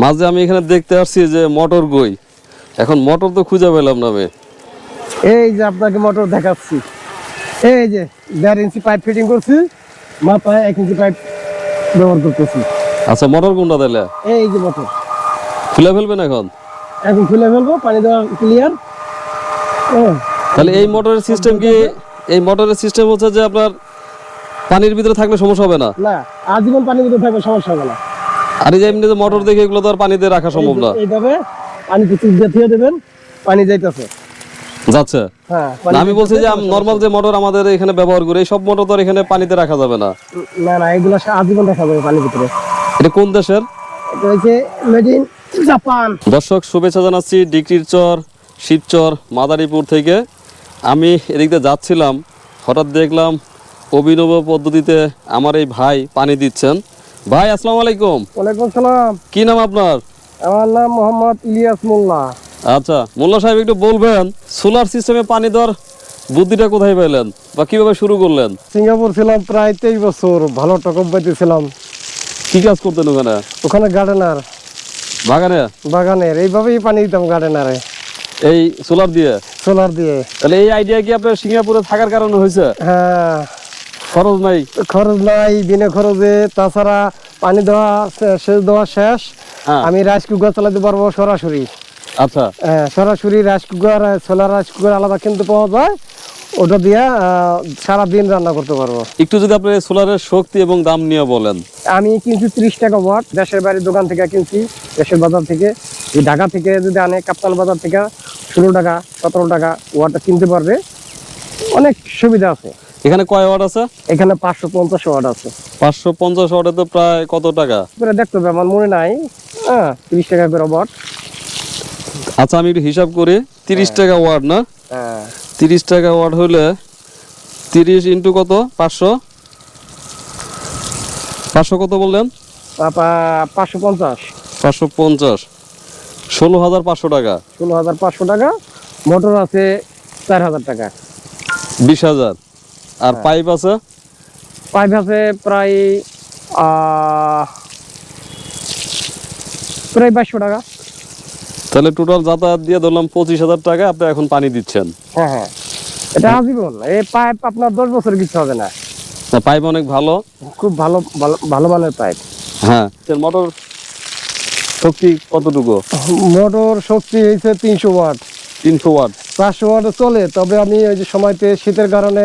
মাঝে আমি এখানে দেখতে আসছি যে মোটর কই, এখন মোটর তো খুঁজে পেলাম না আমি। এই যে আপনাকে মোটর দেখাচ্ছি, এই যে 1.5 ইঞ্চি পাইপ ফিটিং করছি, মাথায় 1 ইঞ্চি পাইপ ব্যবহার করতেছি। আচ্ছা, মোটর কোনটা তাহলে? এই যে মোটর খুলে ফেলবেন এখন? এখন খুলে ফেলবো, পানি দেওয়া ক্লিয়ার। তাহলে এই মোটরের সিস্টেম কি, এই মোটরের সিস্টেম হচ্ছে যে আপনার পানির ভিতরে থাকলে সমস্যা হবে না? না, আজীবন পানির ভিতরে থাকবে, সমস্যা হবে না। আর এই যে এমনি যে মোটর দেখে এগুলো তো আর পানিতে রাখা সম্ভব না। এইভাবে পানিতে চিপ দিয়ে দেবেন, পানি যাইতেছে যাচ্ছে। হ্যাঁ, না, আমি বলছি যে নরমাল যে মোটর আমাদের এখানে ব্যবহার করি, এই সব মোটর তো আর এখানে পানিতে রাখা যাবে না। না না, এগুলো আজীবন রাখা যাবে পানির ভিতরে। এটা কোন দেশের? এটা হচ্ছে মেড ইন জাপান। দর্শক, শুভেচ্ছা জানাচ্ছি ডিক্রির চর, শিবচর, মাদারীপুর থেকে। আমি এদিক দিয়ে যাচ্ছিলাম, হঠাৎ দেখলাম অভিনব পদ্ধতিতে আমার এই ভাই পানি দিচ্ছেন। ভাই আসসালামু আলাইকুম। ওয়ালাইকুম সালাম। কি নাম আপনার? আমার নাম মোহাম্মদ ইলিয়াস মোল্লা। আচ্ছা, মোল্লা সাহেব একটু বলবেন সোলার সিস্টেমে পানি দেওয়ার বুদ্ধিটা কোথায় পেলেন বা কিভাবে শুরু করলেন? সিঙ্গাপুর ছিলাম প্রায় 23 বছর, ভালো টাকা পাইতেছিলাম। কি কাজ করতেন ওখানে? ওখানে গার্ডেনার, বাগানে? বাগানের এইভাবেই পানি দিতাম গার্ডেনারে, এই সোলার দিয়ে? সোলার দিয়ে। তাহলে এই আইডিয়া কি আপনার সিঙ্গাপুরে থাকার কারণে হয়েছে? হ্যাঁ, খরচ নাই? খরচ নাই, বিনা খরচে। তাছাড়া পানি দেওয়া সেচ দেওয়া শেষ, আমি রাইস কুকার চালাতে পারবো সরাসরি। আচ্ছা, সরাসরি rice cooker, solar rice cooker আলাদা কিনতে পাওয়া যায়, ওটা দিয়ে সারাদিন রান্না করতে পারবো। একটু যদি আপনি সোলারের শক্তি এবং দাম নিয়ে বলেন। আমি কিনছি 30 টাকা ওয়াট, দেশের বাড়ির দোকান থেকে কিনছি, দেশের বাজার থেকে। ঢাকা থেকে যদি আনে, কাপ্তান বাজার থেকে 16 টাকা 17 টাকা ওয়াটটা কিনতে পারবে। অনেক সুবিধা আছে। এখানে কয় ওয়াট আছে? এখানে 550 ওয়াট আছে। 550 ওয়াটে তো প্রায় কত টাকা? দেখতে হবে, আমার মনে নাই। 30 টাকা করে ওয়াট। আচ্ছা, আমি একটু হিসাব করি। 30 টাকা ওয়াট না? 30 টাকা ওয়াট হলে 30 ইন্টু কত? 500 কত বললেন? 550 550, 16,500 টাকা। 16,500 টাকা। মোটর আছে 4,000 টাকা। 20,000। আর পাইপ আছে? পাইপ আছে প্রায় 2200 টাকা। তাহলে টোটাল যাতায়াত দিয়ে ধরলাম 25,000 টাকা আপনি এখন পানি দিচ্ছেন। হ্যাঁ হ্যাঁ, এটা আজীবন। এই পাইপ আপনার 10 বছর কিছু হবে না। পাইপ অনেক ভালো, খুব ভালো ভালো মানের পাইপ। হ্যাঁ। মোটর শক্তি কতটুকু? মোটর শক্তি হয়েছে 300 ওয়াট। 300 ওয়াট? 400 ওয়াটে চলে, তবে আমি ওই যে সময়তে শীতের কারণে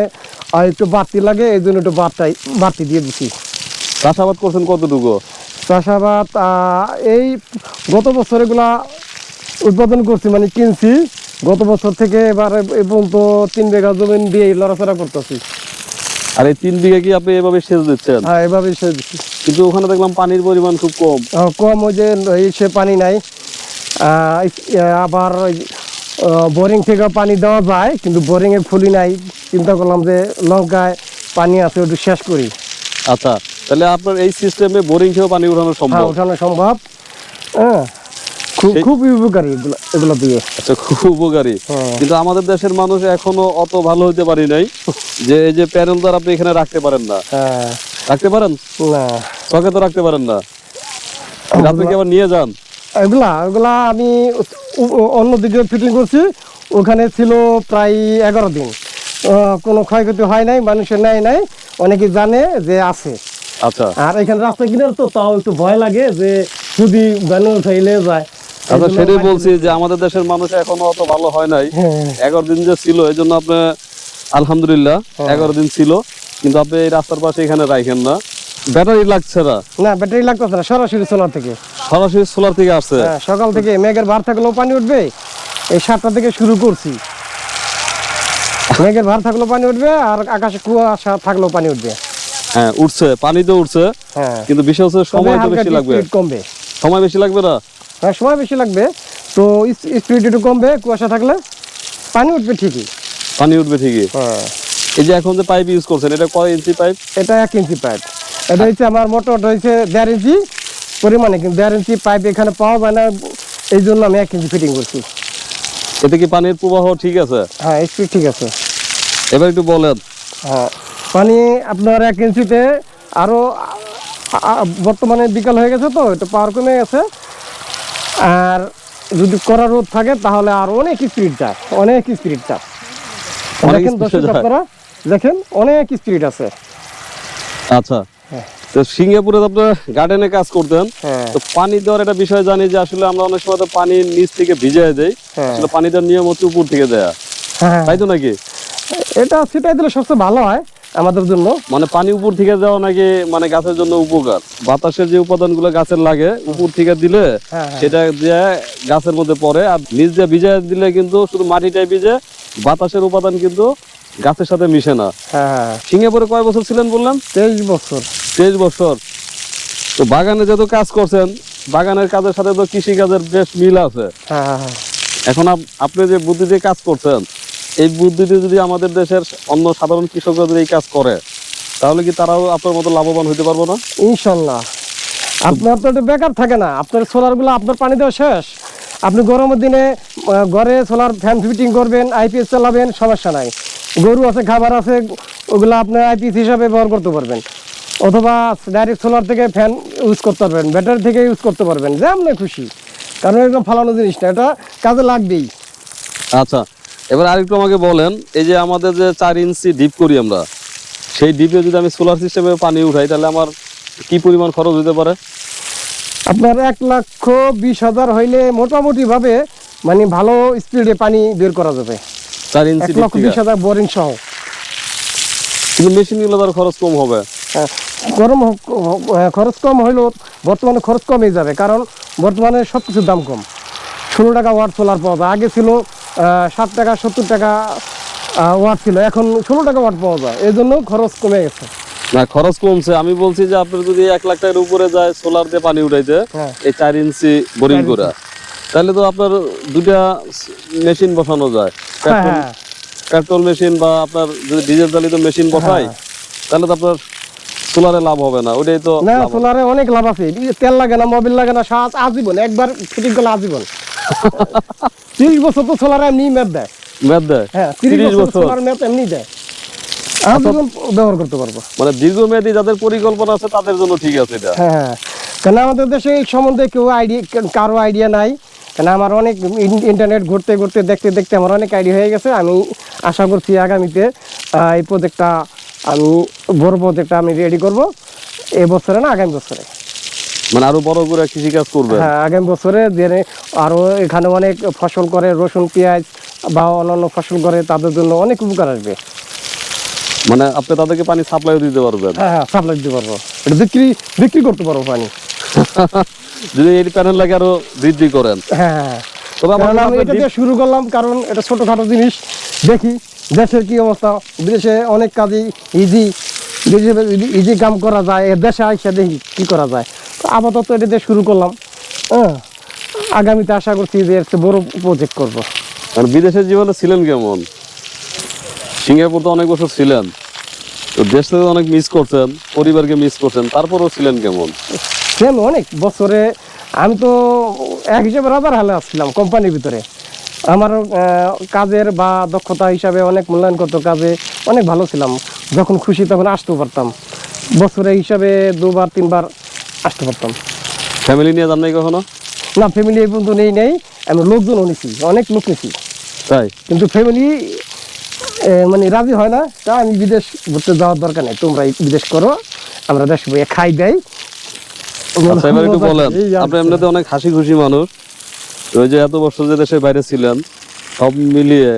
একটু বাড়তি লাগে, এই জন্য একটু বাড়তি দিয়ে দিচ্ছি। চাষাবাদ করছেন কতটুকু? চাষাবাদ এই গত বছর এগুলা উৎপাদন করছি, মানে কিনছি। গত বছর থেকে এবার এ পর্যন্ত 3 বিঘা জমি দিয়ে লড়াচড়া করতেছি। আর এই 3 বিঘা কি আপনি এভাবে সেচ দিচ্ছেন? হ্যাঁ, এভাবেই সেচ দিচ্ছি। কিন্তু ওখানে দেখলাম পানির পরিমাণ খুব কম। কম, ওই যে সে পানি নাই। আবার বোরিং থেকে পানি দেওয়া যায়, কিন্তু বোরিং এর খুলি নাই। চিন্তা করলাম যে লঙ্কায় পানি আছে, ওটা শেষ করি। আচ্ছা, তাহলে আপনার এই সিস্টেমে বোরিং থেকেও পানি উঠানো সম্ভব? উঠানো সম্ভব। হ্যাঁ, খুব উপকারী এগুলো দিয়ে। আচ্ছা, খুব উপকারী। কিন্তু আমাদের দেশের মানুষ এখনো অত ভালো হইতে পারি নাই যে এই যে প্যানেল দ্বারা আপনি এখানে রাখতে পারেন না। রাখতে পারেন না, চকে তো রাখতে পারেন না, আপনি কি আবার নিয়ে যান? এগুলা আমি অন্যদিকে ফিটিং করছি, ওখানে ছিল প্রায় 11 দিন। কোনো ক্ষয়ক্ষতি হয় নাই, মানুষের নেয় নাই, অনেকে জানে যে আছে। আচ্ছা, আর এখানে রাস্তা কিনার তো, তাও একটু ভয় লাগে যে যদি ব্যানে উঠাইলে যায়। আচ্ছা, সেটাই বলছি যে আমাদের দেশের মানুষ এখনো অত ভালো হয় নাই। 11 দিন যে ছিল, এই জন্য আপনি আলহামদুলিল্লাহ 11 দিন ছিল, কিন্তু আপনি এই রাস্তার পাশে এখানে রাখেন না। ব্যাটারি লাগছে না? না, ব্যাটারি লাগতেছে না, সরাসরি সোলার থেকে। সরাসরি সোলার থেকে আসছে? সকাল থেকে মেঘের ভার থাকলেও পানি উঠবে। এই 7টা থেকে শুরু করছি, মেঘের ভার থাকলেও পানি উঠবে, আর আকাশে কুয়াশা থাকলেও পানি উঠবে। হ্যাঁ, উঠছে, পানি তো উঠছে, কিন্তু বিষয় হচ্ছে সময় তো বেশি লাগবে। কমবে, সময় বেশি লাগবে না? হ্যাঁ, সময় বেশি লাগবে, তো স্পিড একটু কমবে। কুয়াশা থাকলে পানি উঠবে ঠিকই। পানি উঠবে ঠিকই। এই যে এখন যে পাইপ ইউজ করছেন, এটা কয় ইঞ্চি পাইপ? এটা 1 ইঞ্চি পাইপ। এটা হচ্ছে আমার মোটরটা হচ্ছে 1.5 ইঞ্চি পরিমাণে, কিন্তু 1.5 ইঞ্চি পাইপ এখানে পাওয়া যায় না, এই জন্য আমি 1 ইঞ্চি ফিটিং করছি। এতে কি পানির প্রবাহ ঠিক আছে? হ্যাঁ, স্পিড ঠিক আছে। এবার একটু বলেন। হ্যাঁ, পানি আপনার 1 ইঞ্চিতে আরো বর্তমানে বিকাল হয়ে গেছে, তো একটু পাওয়ার কমে গেছে। আর যদি কড়া রোদ থাকে তাহলে আর অনেক স্পিড যায়, অনেক স্পিড যায়। অনেক দেখেন speed দর্শক যায়। আপনারা দেখেন অনেক স্পিড আছে। আচ্ছা, হ্যাঁ। তো সিঙ্গাপুরে তো আপনার গার্ডেনে কাজ করতেন, হ্যাঁ তো পানি দেওয়ার একটা বিষয় জানি যে আসলে আমরা অনেক সময় তো পানি নিচ থেকে ভিজিয়ে দেই, হ্যাঁ। আসলে পানি দেওয়ার নিয়ম হচ্ছে উপর থেকে দেয়া, হ্যাঁ, তাই তো নাকি? এটা ছিটাই দিলে সবচেয়ে ভালো হয় আমাদের জন্য। মানে পানি উপর থেকে দেওয়া নাকি মানে গাছের জন্য উপকার, বাতাসের যে উপাদানগুলো গাছের লাগে উপর থেকে দিলে হ্যাঁ, সেটা দিয়ে গাছের মধ্যে পড়ে, আর নিচ দিয়ে ভিজিয়ে দিলে কিন্তু শুধু মাটিটাই ভিজে, বাতাসের উপাদান কিন্তু গাছের সাথে মিশে না। হ্যাঁ, সিঙ্গাপুরে কয় বছর ছিলেন বললেন? 23 বছর। 23 বছর। তো বাগানে যত কাজ করছেন, বাগানের কাজের সাথে তো কৃষি কাজের বেশ মিল আছে। হ্যাঁ, এখন আপনি যে বুদ্ধি দিয়ে কাজ করছেন, এই বুদ্ধি দিয়ে যদি আমাদের দেশের অন্য সাধারণ কৃষকরা যদি এই কাজ করে, তাহলে কি তারাও আপনার মতো লাভবান হতে পারবো না? ইনশাল্লাহ। আপনার তো এটা বেকার থাকে না, আপনার সোলার গুলো আপনার পানি দেওয়া শেষ, আপনি গরমের দিনে ঘরে সোলার ফ্যান ফিটিং করবেন, আইপিএস চালাবেন, সমস্যা নাই। গরু আছে, খাবার আছে, ওগুলো আপনার আইপিএস হিসাবে ব্যবহার করতে পারবেন, অথবা ডাইরেক্ট সোলার থেকে ফ্যান ইউজ করতে পারবেন, ব্যাটারি থেকে ইউজ করতে পারবেন, যেমন খুশি। কারণ একদম ফালানো জিনিস না, এটা কাজে লাগবেই। আচ্ছা, এবার আরেকটু আমাকে বলেন, এই যে আমাদের যে 4 ইঞ্চি ডিপ করি আমরা, সেই ডিপে যদি আমি সোলার সিস্টেমে পানি উঠাই, তাহলে আমার কি পরিমাণ খরচ হতে পারে? আপনার 1,20,000 হইলে মোটামুটি ভাবে মানে ভালো স্পিডে পানি বের করা যাবে। 4 ইঞ্চি ডিপ থেকে? 1,20,000 বোরিং সহ। কিন্তু মেশিনগুলো তার খরচ কম হবে। খরচ কম হইলেও বর্তমানে খরচ কমে যাবে, কারণ বর্তমানে সব কিছুর দাম কম। 16 টাকা ওয়াট সোলার পাওয়া যায়, আগে ছিল 60 টাকা 70 টাকা ওয়াট ছিল, এখন 16 টাকা ওয়াট পাওয়া যায়, এই জন্য খরচ কমে গেছে। না, খরচ কমছে, আমি বলছি যে আপনার যদি 1 লাখ টাকার উপরে যায় সোলার দিয়ে পানি উঠাইতে, হ্যাঁ। এই 4 ইঞ্চি বোরিং 4 করা, তাহলে তো আপনার দুটা মেশিন বসানো যায়, হ্যাঁ, পেট্রোল মেশিন বা আপনার যদি ডিজেল চালিত মেশিন বসাই, তাহলে তো আপনার সোলারে লাভ হবে না, ওইটাই তো না লাভ হবে। সোলারে অনেক লাভ আছে, তেল লাগে না, মোবিল লাগে না, আজীবন একবার ফিটিং করলে আজীবন। 30 বছর তো সোলার এমনি মেদ দেয়। মেয়াদ দেয়? হ্যাঁ, 30 30 বছর বছর। সোলার মেদ এমনি দেয়, আজীবন ব্যবহার করতে পারবো। মানে দীর্ঘমেয়াদী যাদের পরিকল্পনা আছে তাদের জন্য ঠিক আছে এটা। হ্যাঁ, কেন আমাদের দেশে এই সম্বন্ধে কারো আইডিয়া নাই। কেন আমার অনেক ইন্টারনেট ঘুরতে ঘুরতে দেখতে দেখতে আমার অনেক আইডিয়া হয়ে গেছে। আমি আশা করছি আগামীতে এই প্রজেক্টটা আমি বড় প্রজেক্টটা আমি রেডি করব, এই বছরে না আগামী বছরে। মানে আরো বড় করে কৃষি কাজ করবে। হ্যাঁ, আগামী বছরে যে আরো এখানে অনেক ফসল করে, রসুন পেঁয়াজ বা অন্যান্য ফসল করে, তাদের জন্য অনেক উপকার আসবে। মানে আপনি তাদেরকে পানি সাপ্লাইও দিতে পারবেন। হ্যাঁ, হ্যাঁ, সাপ্লাই দিতে পারবো, এটা বিক্রি করতে পারবো পানি। যদি এই প্যানেল লাগে আরো বৃদ্ধি করেন। হ্যাঁ, তবে আমার কারণ আমি আপনার এটা দিয়ে শুরু করলাম, কারণ এটা ছোটখাটো জিনিস, দেখি দেশের কি অবস্থা। বিদেশে অনেক কাজই ইজি কাম করা যায়, দেশে আইসা দেখি কি করা যায়। তো আপাতত এটা দিয়ে শুরু করলাম। হ্যাঁ, আগামীতে আশা করছি যে একটা বড় প্রজেক্ট করবো। আর বিদেশের জীবনে ছিলেন কেমন? সিঙ্গাপুর তো অনেক বছর ছিলেন, তো দেশ থেকে অনেক মিস করছেন, পরিবারকে মিস করছেন, তারপরেও ছিলেন কেমন? সেম অনেক বছরে আমি তো এক হিসেবে রাজার হালে আসছিলাম কোম্পানির ভিতরে। আমার কাজের বা দক্ষতা হিসাবে অনেক মূল্যায়ন করতো, কাজে অনেক ভালো ছিলাম। যখন খুশি তখন আসতেও পারতাম, বছরে হিসাবে 2-3 বার আসতে পারতাম। ফ্যামিলি নিয়ে যান নাই কখনো? না, ফ্যামিলি এই পর্যন্ত নেই, আমি লোকজনও নিছি, অনেক লোক নিছি, তাই? কিন্তু ফ্যামিলি মানে রাজি হয় না। তা আমি বিদেশ ঘুরতে যাওয়ার দরকার নেই, তোমরা বিদেশ করো, আমরা দেশ বইয়ে খাই দেয়। আচ্ছা, এবার একটু বলেন, আপনি এমনিতে অনেক হাসি খুশি মানুষ, ওই যে এত বছর যে দেশের বাইরে ছিলেন, সব মিলিয়ে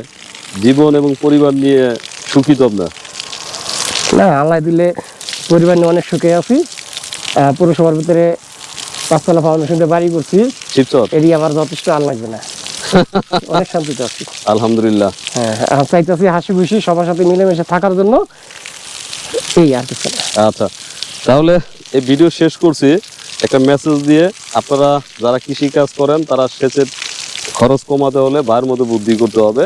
জীবন এবং পরিবার নিয়ে সুখী তো আপনার? না, আল্লাহ দিলে পরিবার নিয়ে অনেক সুখে আছি। পৌরসভার ভিতরে 5তলা ফাউন্ডেশনে বাড়ি করছি, শিবচর? এটি আমার যথেষ্ট, আর লাগবে না, অনেক শান্তিতে আছি। আলহামদুলিল্লাহ। হ্যাঁ, চাইতেছি হাসি খুশি সবার সাথে মিলেমিশে থাকার জন্য, এই আর কিছু না। আচ্ছা, তাহলে এই ভিডিও শেষ করছি একটা মেসেজ দিয়ে। আপনারা যারা কৃষি কাজ করেন, তারা সেচের খরচ কমাতে হলে ভাইয়ের মতো বুদ্ধি করতে হবে।